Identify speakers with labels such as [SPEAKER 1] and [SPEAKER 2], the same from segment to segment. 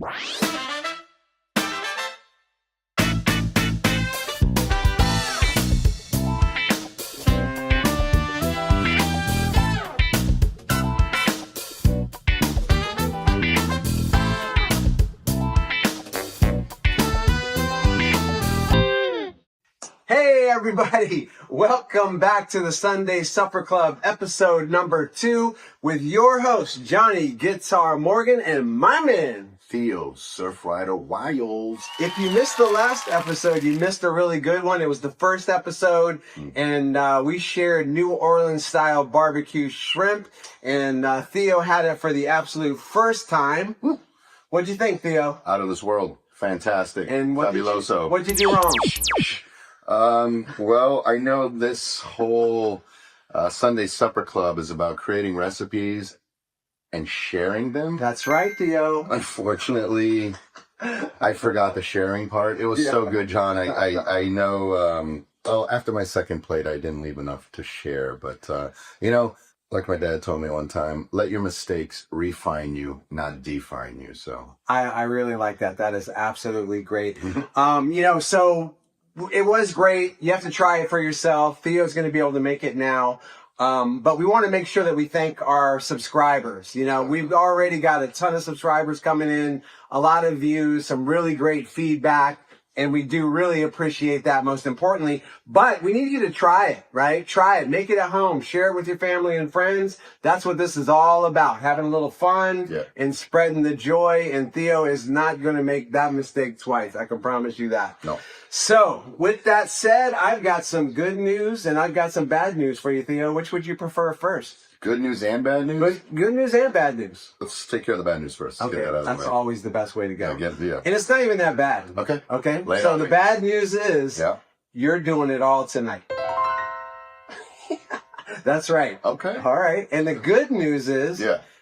[SPEAKER 1] Hey everybody, welcome back to the Sunday Supper Club episode number 2 with your host Johnny Guitar Morgan and my man
[SPEAKER 2] Theo, Surf Rider Wiles.
[SPEAKER 1] If you missed the last episode, you missed a really good one. It was the first episode and we shared New Orleans style barbecue shrimp and Theo had it for the absolute first time. What'd you think, Theo?
[SPEAKER 2] Out of this world. Fantastic.
[SPEAKER 1] And
[SPEAKER 2] fabuloso.
[SPEAKER 1] What'd you do wrong?
[SPEAKER 2] Well, I know this whole Sunday Supper Club is about creating recipes and sharing them.
[SPEAKER 1] That's right, Theo.
[SPEAKER 2] Unfortunately, I forgot the sharing part. It was so good, John. I know, after my second plate, I didn't leave enough to share. But, like my dad told me one time, let your mistakes refine you, not define you. So
[SPEAKER 1] I really like that. That is absolutely great. So it was great. You have to try it for yourself. Theo's going to be able to make it now. But we want to make sure that we thank our subscribers. We've already got a ton of subscribers coming in, a lot of views, some really great feedback. And we do really appreciate that, most importantly. But we need you to try it, right? Try it. Make it at home. Share it with your family and friends. That's what this is all about. Having a little fun and spreading the joy. And Theo is not going to make that mistake twice. I can promise you that.
[SPEAKER 2] No.
[SPEAKER 1] So, with that said, I've got some good news and I've got some bad news for you, Theo. Which would you prefer first?
[SPEAKER 2] Good news and bad news?
[SPEAKER 1] Good news and bad news.
[SPEAKER 2] Let's take care of the bad news first.
[SPEAKER 1] Okay, that's always the best way to go.
[SPEAKER 2] Yeah.
[SPEAKER 1] And it's not even that bad.
[SPEAKER 2] Okay.
[SPEAKER 1] So the bad news is you're doing it all tonight. That's right.
[SPEAKER 2] Okay.
[SPEAKER 1] All right. And the good news is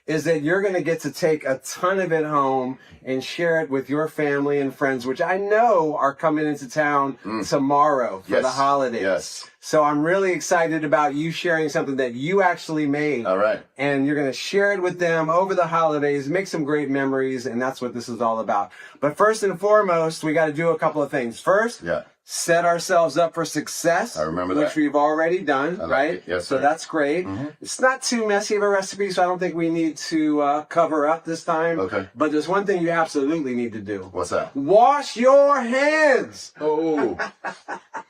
[SPEAKER 1] that you're going to get to take a ton of it home and share it with your family and friends, which I know are coming into town tomorrow for the holidays.
[SPEAKER 2] Yes.
[SPEAKER 1] So I'm really excited about you sharing something that you actually made.
[SPEAKER 2] All right.
[SPEAKER 1] And you're going to share it with them over the holidays, make some great memories, and that's what this is all about. But first and foremost, we got to do a couple of things. First, set ourselves up for success.
[SPEAKER 2] I remember that.
[SPEAKER 1] Which we've already done, right?
[SPEAKER 2] Yes,
[SPEAKER 1] so
[SPEAKER 2] sir.
[SPEAKER 1] that's great. It's not too messy of a recipe, so I don't think we need to cover up this time.
[SPEAKER 2] Okay.
[SPEAKER 1] But there's one thing you absolutely need to do.
[SPEAKER 2] What's that?
[SPEAKER 1] Wash your hands.
[SPEAKER 2] Oh,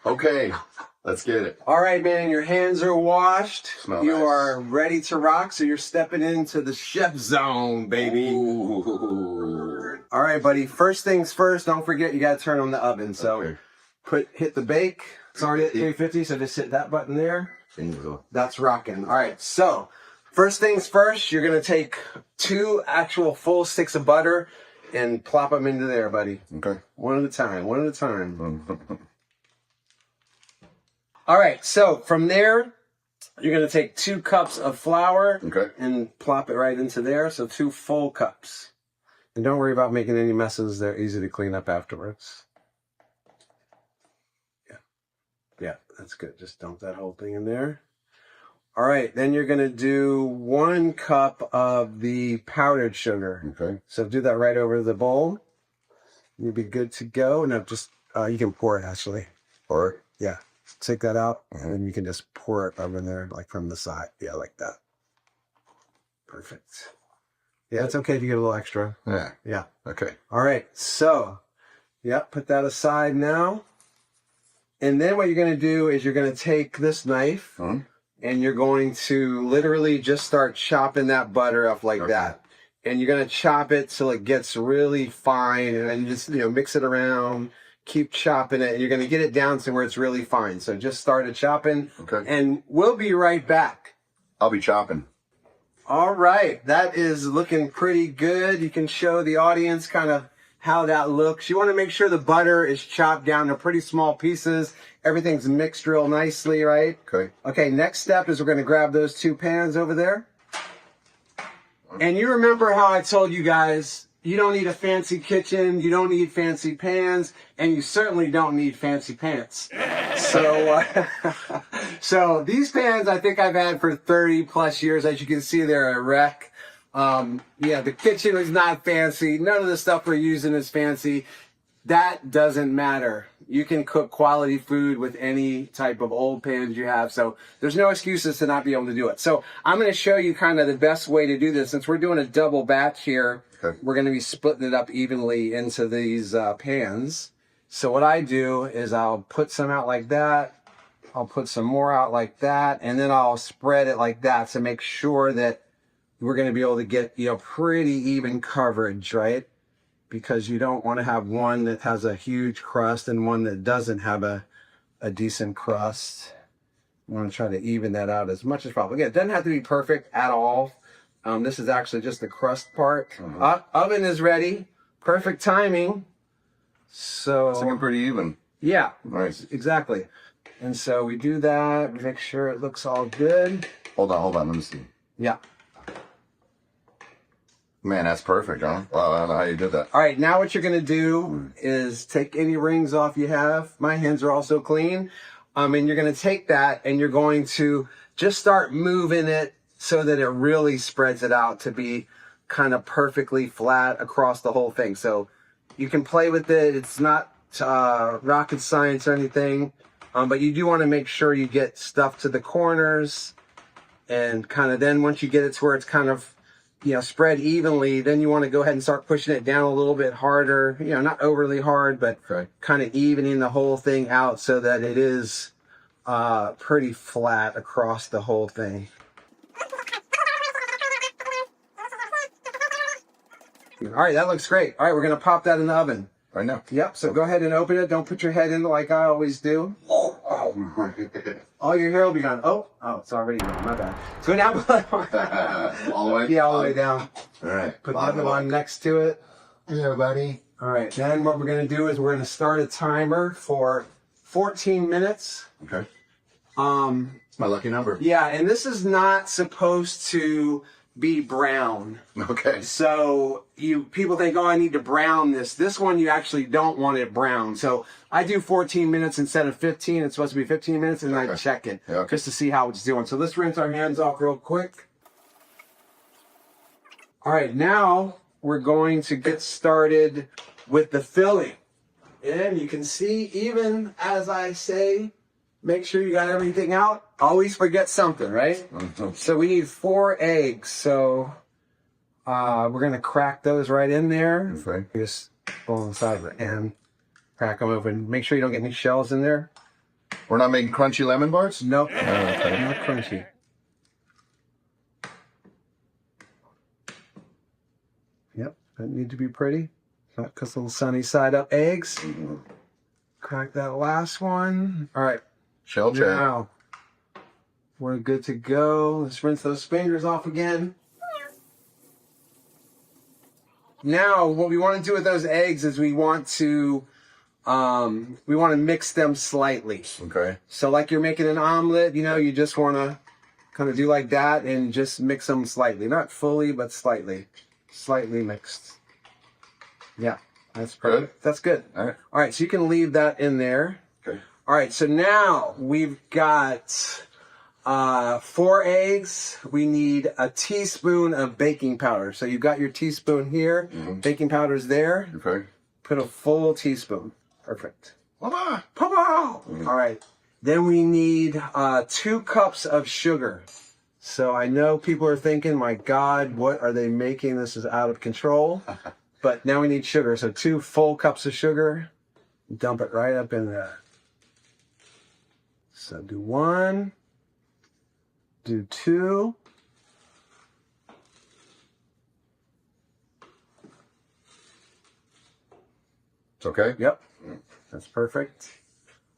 [SPEAKER 2] okay. Let's get it.
[SPEAKER 1] All right, man. Your hands are washed.
[SPEAKER 2] Smell
[SPEAKER 1] you
[SPEAKER 2] nice.
[SPEAKER 1] are ready to rock, so you're stepping into the chef zone, baby.
[SPEAKER 2] Ooh.
[SPEAKER 1] All right, buddy. First things first, don't forget you got to turn on the oven. So hit the bake. It's already at 350, so just hit that button there. That's rocking. All right, so first things first, you're going to take 2 actual full sticks of butter and plop them into there, buddy.
[SPEAKER 2] Okay.
[SPEAKER 1] One at a time. All right, so from there, you're going to take 2 cups of flour and plop it right into there. So 2 full cups. And don't worry about making any messes. They're easy to clean up afterwards. Yeah, that's good. Just dump that whole thing in there. All right, then you're going to do 1 cup of the powdered sugar.
[SPEAKER 2] Okay.
[SPEAKER 1] So do that right over the bowl. You'll be good to go. Now just, you can pour it actually.
[SPEAKER 2] Pour it?
[SPEAKER 1] Yeah. Take that out, and then you can just pour it over there, like from the side. Yeah, like that. Perfect. Yeah, it's okay if you get a little extra. Yeah.
[SPEAKER 2] Okay.
[SPEAKER 1] All right. So, put that aside now. And then what you're going to do is you're going to take this knife, and you're going to literally just start chopping that butter up like that. And you're going to chop it till it gets really fine, and then just, mix it around. Keep chopping it, and you're going to get it down to where it's really fine. So just start it chopping, and we'll be right back.
[SPEAKER 2] I'll be chopping.
[SPEAKER 1] All right, that is looking pretty good. You can show the audience kind of how that looks. You want to make sure the butter is chopped down to pretty small pieces. Everything's mixed real nicely, right? Okay, next step is we're going to grab those 2 pans over there. And you remember how I told you guys, you don't need a fancy kitchen, you don't need fancy pans, and you certainly don't need fancy pants. So these pans I think I've had for 30 plus years. As you can see, they're a wreck. Yeah, the kitchen is not fancy. None of the stuff we're using is fancy. That doesn't matter. You can cook quality food with any type of old pans you have. So there's no excuses to not be able to do it. So I'm going to show you kind of the best way to do this. Since we're doing a double batch here, we're going to be splitting it up evenly into these pans. So what I do is I'll put some out like that. I'll put some more out like that. And then I'll spread it like that to make sure that we're going to be able to get, you know, pretty even coverage, right? Because you don't want to have one that has a huge crust and one that doesn't have a decent crust. You want to try to even that out as much as possible. Again, it doesn't have to be perfect at all. This is actually just the crust part. Oven is ready. Perfect timing. So
[SPEAKER 2] it's looking pretty even.
[SPEAKER 1] Yeah,
[SPEAKER 2] Nice.
[SPEAKER 1] Exactly. And so we do that. Make sure it looks all good.
[SPEAKER 2] Hold on. Let me see.
[SPEAKER 1] Yeah.
[SPEAKER 2] Man, that's perfect, huh? Wow, I don't know how you did that.
[SPEAKER 1] All right, now what you're going to do is take any rings off you have. My hands are also clean. And you're going to take that and you're going to just start moving it so that it really spreads it out to be kind of perfectly flat across the whole thing. So you can play with it. It's not rocket science or anything. But you do want to make sure you get stuff to the corners. And kind of then once you get it to where it's kind of, you know, spread evenly, then you want to go ahead and start pushing it down a little bit harder, you know, not overly hard, but kind of evening the whole thing out so that it is pretty flat across the whole thing. All right, that looks great. All right, we're going to pop that in the oven.
[SPEAKER 2] Right now?
[SPEAKER 1] Yep, so go ahead and open it. Don't put your head in like I always do. All your hair will be gone. Oh, it's already gone. My bad. So now,
[SPEAKER 2] all the way?
[SPEAKER 1] Yeah, all the way down.
[SPEAKER 2] All right.
[SPEAKER 1] Put the other one next to it.
[SPEAKER 2] Hey, everybody.
[SPEAKER 1] All right, then what we're going to do is we're going to start a timer for 14 minutes.
[SPEAKER 2] Okay. It's my lucky number.
[SPEAKER 1] Yeah, and this is not supposed to be brown.
[SPEAKER 2] Okay.
[SPEAKER 1] So people think, oh, I need to brown this. This one you actually don't want it brown. So I do 14 minutes instead of 15. It's supposed to be 15 minutes, and I check it just to see how it's doing. So let's rinse our hands off real quick. All right, now we're going to get started with the filling. And you can see, even as I say, make sure you got everything out. Always forget something, right? So we need 4 eggs. So we're going to crack those right in there.
[SPEAKER 2] Okay.
[SPEAKER 1] Just pull on the side of it and crack them open. Make sure you don't get any shells in there.
[SPEAKER 2] We're not making crunchy lemon bars?
[SPEAKER 1] Nope. Not crunchy. Yep. That need to be pretty. Not because little sunny side up eggs. Crack that last one. All right.
[SPEAKER 2] Shell check.
[SPEAKER 1] Now, we're good to go. Let's rinse those fingers off again. Now, what we want to do with those eggs is we want to mix them slightly.
[SPEAKER 2] Okay.
[SPEAKER 1] So like you're making an omelet, you know, you just want to kind of do like that and just mix them slightly. Not fully, but slightly. Slightly mixed. Yeah, that's perfect.
[SPEAKER 2] Good.
[SPEAKER 1] That's good.
[SPEAKER 2] All right.
[SPEAKER 1] All right, so you can leave that in there.
[SPEAKER 2] Okay.
[SPEAKER 1] All right, so now we've got 4 eggs. We need a teaspoon of baking powder. So you've got your teaspoon here. Baking powder's there.
[SPEAKER 2] Okay.
[SPEAKER 1] Put a full teaspoon. Perfect.
[SPEAKER 2] Papa!
[SPEAKER 1] All right. Then we need 2 cups of sugar. So I know people are thinking, my God, what are they making? This is out of control. But now we need sugar. So 2 full cups of sugar. Dump it right up in there. So do 1. Do 2.
[SPEAKER 2] It's okay?
[SPEAKER 1] Yep. That's perfect.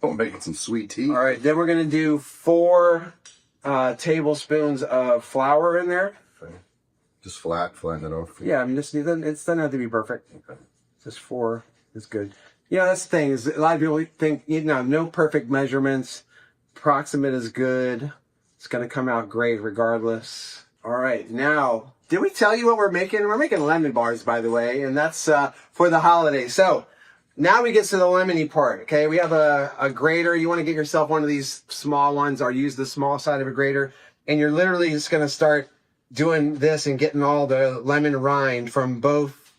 [SPEAKER 2] Oh, I'm making some sweet tea.
[SPEAKER 1] All right. Then we're going to do 4 tablespoons of flour in there.
[SPEAKER 2] Okay. Just flatten it off.
[SPEAKER 1] Yeah, I mean, it doesn't have to be perfect.
[SPEAKER 2] Okay.
[SPEAKER 1] Just 4 is good. Yeah, that's the thing. Is a lot of people think, you know, no perfect measurements. Approximate is good. It's going to come out great regardless. All right, now, did we tell you what we're making? We're making lemon bars, by the way, and that's for the holidays. So now we get to the lemony part, okay? We have a grater. You want to get yourself one of these small ones or use the small side of a grater, and you're literally just going to start doing this and getting all the lemon rind from both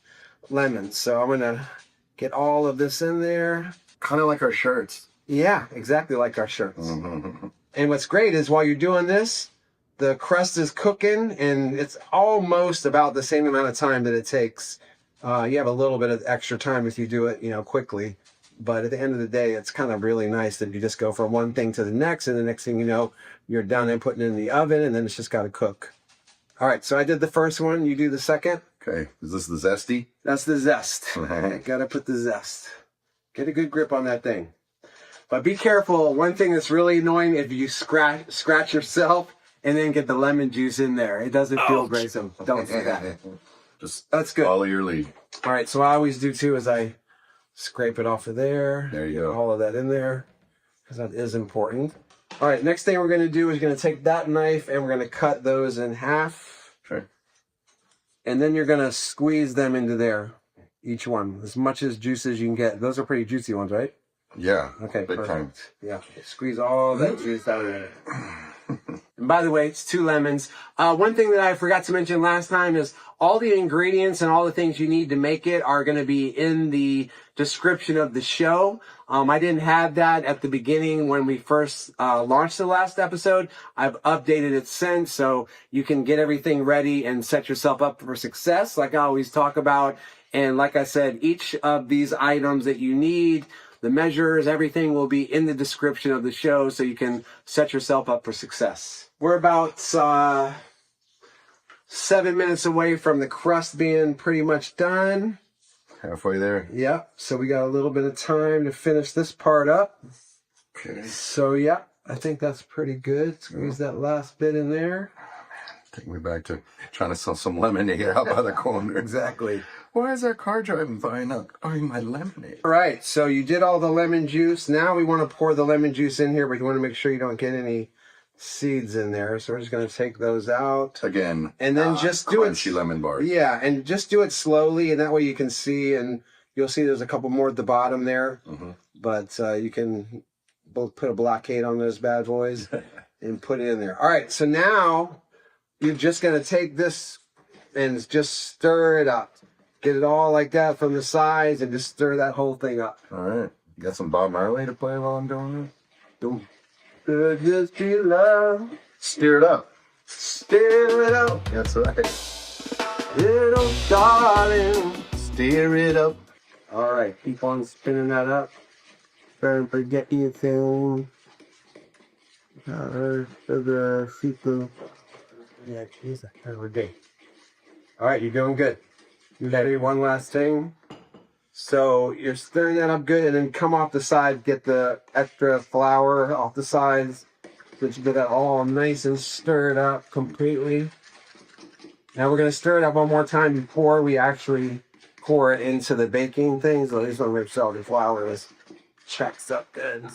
[SPEAKER 1] lemons. So I'm gonna get all of this in there.
[SPEAKER 2] Kind of like our shirts.
[SPEAKER 1] Yeah, exactly like our shirts.
[SPEAKER 2] Mm-hmm.
[SPEAKER 1] And what's great is while you're doing this, the crust is cooking, and it's almost about the same amount of time that it takes. You have a little bit of extra time if you do it, quickly. But at the end of the day, it's kind of really nice that you just go from one thing to the next, and the next thing you know, you're done and putting it in the oven, and then it's just got to cook. All right, so I did the first one. You do the second.
[SPEAKER 2] Okay, is this the zesty?
[SPEAKER 1] That's the zest.
[SPEAKER 2] Right.
[SPEAKER 1] Got to put the zest. Get a good grip on that thing. But be careful. One thing that's really annoying, if you scratch yourself and then get the lemon juice in there. It doesn't feel great, so don't do that.
[SPEAKER 2] Just
[SPEAKER 1] That's good.
[SPEAKER 2] follow your lead.
[SPEAKER 1] All right, so what I always do too is I scrape it off of there.
[SPEAKER 2] There you
[SPEAKER 1] Get
[SPEAKER 2] go.
[SPEAKER 1] all of that in there, because that is important. All right, next thing we're going to do is going to take that knife and we're going to cut those in half.
[SPEAKER 2] Sure.
[SPEAKER 1] And then you're going to squeeze them into there, each one, as much as juice as you can get. Those are pretty juicy ones, right?
[SPEAKER 2] Yeah.
[SPEAKER 1] Okay,
[SPEAKER 2] big
[SPEAKER 1] perfect.
[SPEAKER 2] time.
[SPEAKER 1] Yeah, squeeze all that juice out of there. And by the way, it's 2 lemons. One thing that I forgot to mention last time is all the ingredients and all the things you need to make it are going to be in the description of the show. I didn't have that at the beginning when we first launched the last episode. I've updated it since, so you can get everything ready and set yourself up for success, like I always talk about. And like I said, each of these items that you need, the measures, everything will be in the description of the show, so you can set yourself up for success. We're about 7 minutes away from the crust being pretty much done.
[SPEAKER 2] Halfway there.
[SPEAKER 1] Yep, so we got a little bit of time to finish this part up.
[SPEAKER 2] Okay.
[SPEAKER 1] So yeah, I think that's pretty good. Squeeze that last bit in there.
[SPEAKER 2] Take me back to trying to sell some lemonade out by the corner.
[SPEAKER 1] Exactly.
[SPEAKER 2] Why is that car driving by not buying my lemonade?
[SPEAKER 1] All right, so you did all the lemon juice. Now we want to pour the lemon juice in here, but you want to make sure you don't get any seeds in there. So we're just going to take those out.
[SPEAKER 2] Again.
[SPEAKER 1] And then just do it.
[SPEAKER 2] Crunchy lemon bars.
[SPEAKER 1] Yeah, and just do it slowly, and that way you can see, and you'll see there's a couple more at the bottom there.
[SPEAKER 2] Mm-hmm.
[SPEAKER 1] But you can both put a blockade on those bad boys and put it in there. All right, so now you're just going to take this and just stir it up. Get it all like that from the sides and just stir that whole thing up.
[SPEAKER 2] All right. You got some Bob Marley to play while I'm doing this?
[SPEAKER 1] Could just be love.
[SPEAKER 2] Stir it up.
[SPEAKER 1] Stir it up.
[SPEAKER 2] That's right.
[SPEAKER 1] Little darling.
[SPEAKER 2] Stir it up.
[SPEAKER 1] All right, keep on spinning that up. Don't forget anything. The sequel. Yeah, she's every day. All right, you're doing good. You ready? One last thing. So you're stirring that up good, and then come off the side, get the extra flour off the sides, so you get that all nice and stirred up completely. Now we're gonna stir it up one more time before we actually pour it into the baking thing. So I just want to make sure the flour is checked up good.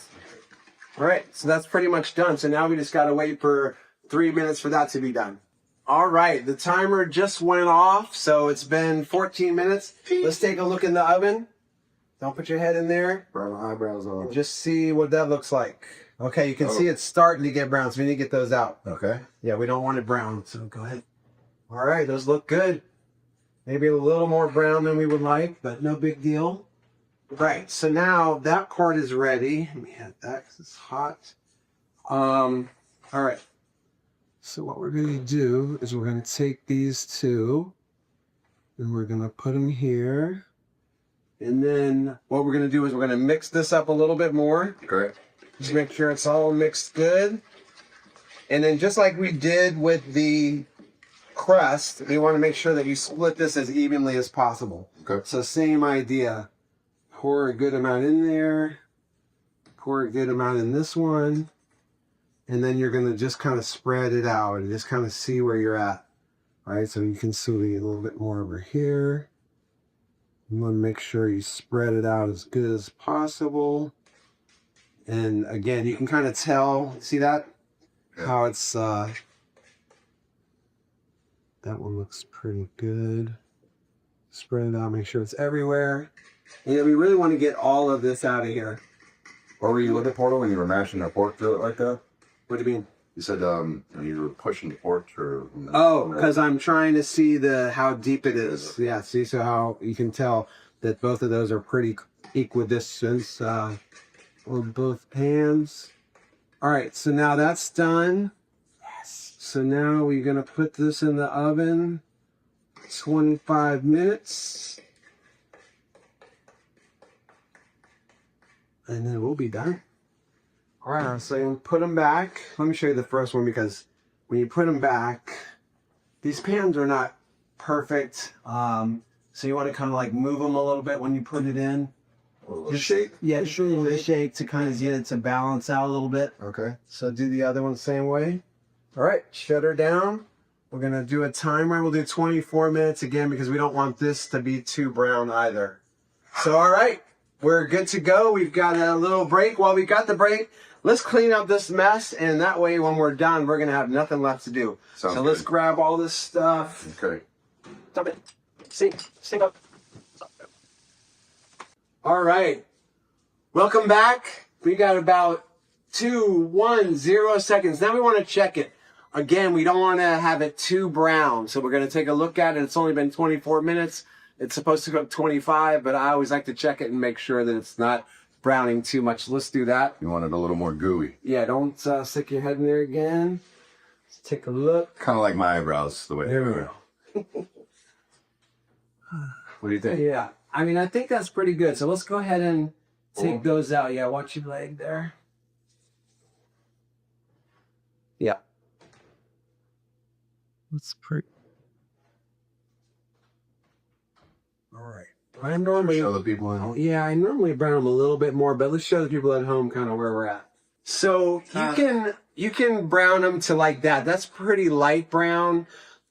[SPEAKER 1] All right, so that's pretty much done. So now we just gotta wait for 3 minutes for that to be done. All right, the timer just went off, so it's been 14 minutes. Let's take a look in the oven. Don't put your head in there.
[SPEAKER 2] Burn my eyebrows off.
[SPEAKER 1] Just see what that looks like. Okay, you can see it's starting to get brown, so we need to get those out.
[SPEAKER 2] Okay.
[SPEAKER 1] Yeah, we don't want it brown, so go ahead. All right, those look good. Maybe a little more brown than we would like, but no big deal. Right, so now that part is ready. Let me hit that because it's hot. All right. So what we're going to do is we're going to take these two and we're going to put them here. And then what we're going to do is we're going to mix this up a little bit more.
[SPEAKER 2] Great.
[SPEAKER 1] Just make sure it's all mixed good. And then just like we did with the crust, we want to make sure that you split this as evenly as possible.
[SPEAKER 2] Okay.
[SPEAKER 1] So same idea. Pour a good amount in there. Pour a good amount in this one. And then you're going to just kind of spread it out and just kind of see where you're at. All right, so you can see a little bit more over here. You want to make sure you spread it out as good as possible. And again, you can kind of tell, see that?
[SPEAKER 2] Yeah.
[SPEAKER 1] How it's, that one looks pretty good. Spread it out, make sure it's everywhere. And we really want to get all of this out of here.
[SPEAKER 2] What were you looking for when you were mashing that pork through it like that?
[SPEAKER 1] What do you mean?
[SPEAKER 2] You said you were pushing the pork or...
[SPEAKER 1] Oh, because I'm trying to see how deep it is. Yeah, see, so how you can tell that both of those are pretty equidistant on both pans. All right, so now that's done. Yes. So now we're gonna put this in the oven, 25 minutes. And then we'll be done. All right, so put them back. Let me show you the first one, because when you put them back, these pans are not perfect. So you want to kind of like move them a little bit when you put it in.
[SPEAKER 2] A little shake?
[SPEAKER 1] Yeah, just a little shake to kind of get it to balance out a little bit.
[SPEAKER 2] Okay.
[SPEAKER 1] So do the other one the same way. All right, shut her down. We're going to do a timer. We'll do 24 minutes again because we don't want this to be too brown either. So, all right, we're good to go. We've got a little break. While we got the break, let's clean up this mess, and that way when we're done, we're going to have nothing left to do.
[SPEAKER 2] Sounds
[SPEAKER 1] so
[SPEAKER 2] good.
[SPEAKER 1] let's grab all this stuff.
[SPEAKER 2] Okay.
[SPEAKER 1] Dump it. Sink up. All right. Welcome back. We got about 0 seconds. Now we want to check it. Again, we don't want to have it too brown, so we're going to take a look at it. It's only been 24 minutes. It's supposed to cook 25, but I always like to check it and make sure that it's not browning too much. Let's do that.
[SPEAKER 2] You want it a little more gooey.
[SPEAKER 1] Yeah, don't stick your head in there again. Let's take a look.
[SPEAKER 2] Kind of like my eyebrows, the way
[SPEAKER 1] There
[SPEAKER 2] they
[SPEAKER 1] we
[SPEAKER 2] are.
[SPEAKER 1] go.
[SPEAKER 2] What do you think?
[SPEAKER 1] Yeah, I mean, I think that's pretty good. So let's go ahead and take those out. Yeah, watch your leg there. Yeah. That's pretty. All right. I normally
[SPEAKER 2] Show the people at home.
[SPEAKER 1] Yeah, I normally brown them a little bit more, but let's show the people at home kind of where we're at. So you can brown them to like that. That's pretty light brown.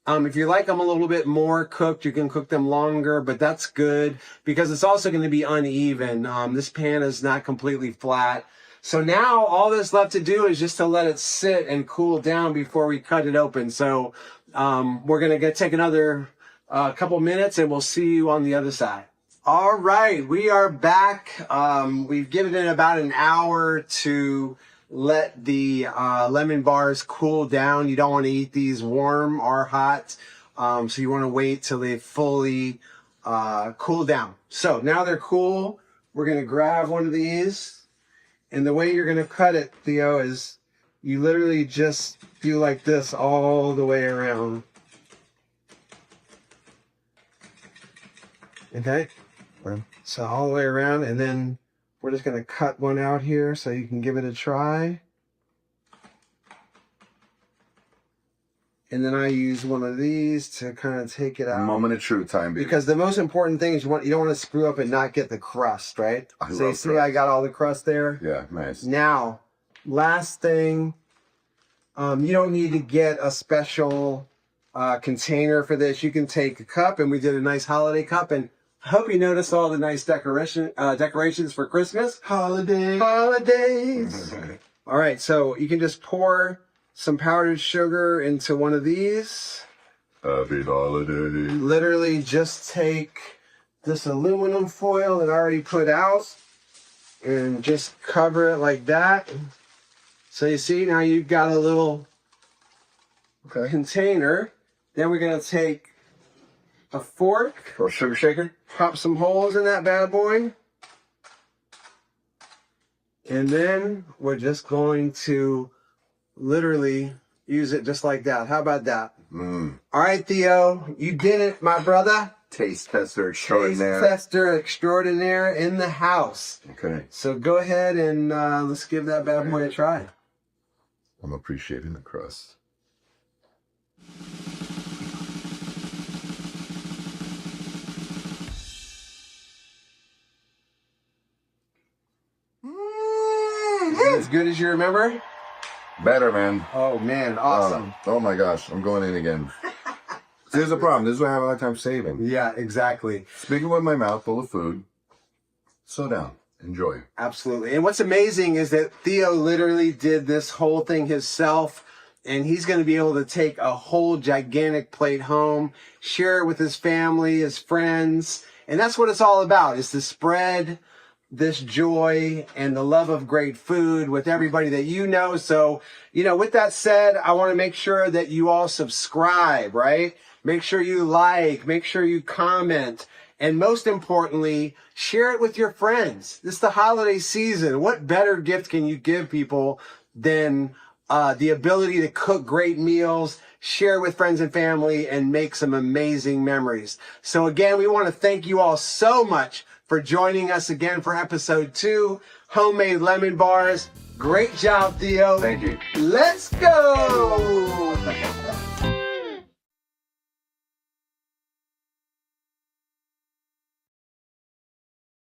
[SPEAKER 1] If you like them a little bit more cooked, you can cook them longer, but that's good because it's also going to be uneven. This pan is not completely flat. So now all that's left to do is just to let it sit and cool down before we cut it open. So we're going to take another couple minutes and we'll see you on the other side. All right, we are back. We've given it about an hour to let the lemon bars cool down. You don't want to eat these warm or hot. So you want to wait till they fully cool down. So now they're cool. We're going to grab one of these. And the way you're going to cut it, Theo, is you literally just do like this all the way around. Okay? So all the way around, and then we're just going to cut one out here so you can give it a try. And then I use one of these to kind of take it out.
[SPEAKER 2] Moment of truth time, baby.
[SPEAKER 1] Because the most important thing is you don't want to screw up and not get the crust, right? So you see
[SPEAKER 2] crust.
[SPEAKER 1] I got all the crust there?
[SPEAKER 2] Yeah, nice.
[SPEAKER 1] Now, last thing, you don't need to get a special container for this. You can take a cup, and we did a nice holiday cup, and I hope you noticed all the nice decorations for Christmas. Holidays. All right, so you can just pour some powdered sugar into one of these.
[SPEAKER 2] Happy holiday.
[SPEAKER 1] Literally just take this aluminum foil that I already put out and just cover it like that. So you see, now you've got a little container. Then we're going to take a fork.
[SPEAKER 2] Or sugar shaker.
[SPEAKER 1] Pop some holes in that bad boy. And then we're just going to literally use it just like that. How about that? All right, Theo, you did it, my brother.
[SPEAKER 2] Taste tester extraordinaire.
[SPEAKER 1] Taste tester extraordinaire in the house.
[SPEAKER 2] Okay.
[SPEAKER 1] So go ahead and let's give that bad boy a try.
[SPEAKER 2] I'm appreciating the crust.
[SPEAKER 1] As good as you remember?
[SPEAKER 2] Better, man.
[SPEAKER 1] Oh, man. Awesome.
[SPEAKER 2] Oh my gosh. I'm going in again. Here's the problem. This is what I have a hard time saving.
[SPEAKER 1] Yeah, exactly.
[SPEAKER 2] Speaking with my mouth full of food, slow down. Enjoy.
[SPEAKER 1] Absolutely. And what's amazing is that Theo literally did this whole thing himself, and he's going to be able to take a whole gigantic plate home, share it with his family, his friends, and that's what it's all about, is to spread this joy and the love of great food with everybody that you know. So, with that said, I want to make sure that you all subscribe, right? Make sure you like, make sure you comment, and most importantly, share it with your friends. This is the holiday season. What better gift can you give people than the ability to cook great meals, share with friends and family, and make some amazing memories? So again, we want to thank you all so much for joining us again for episode 2, Homemade Lemon Bars. Great job, Theo.
[SPEAKER 2] Thank you.
[SPEAKER 1] Let's go!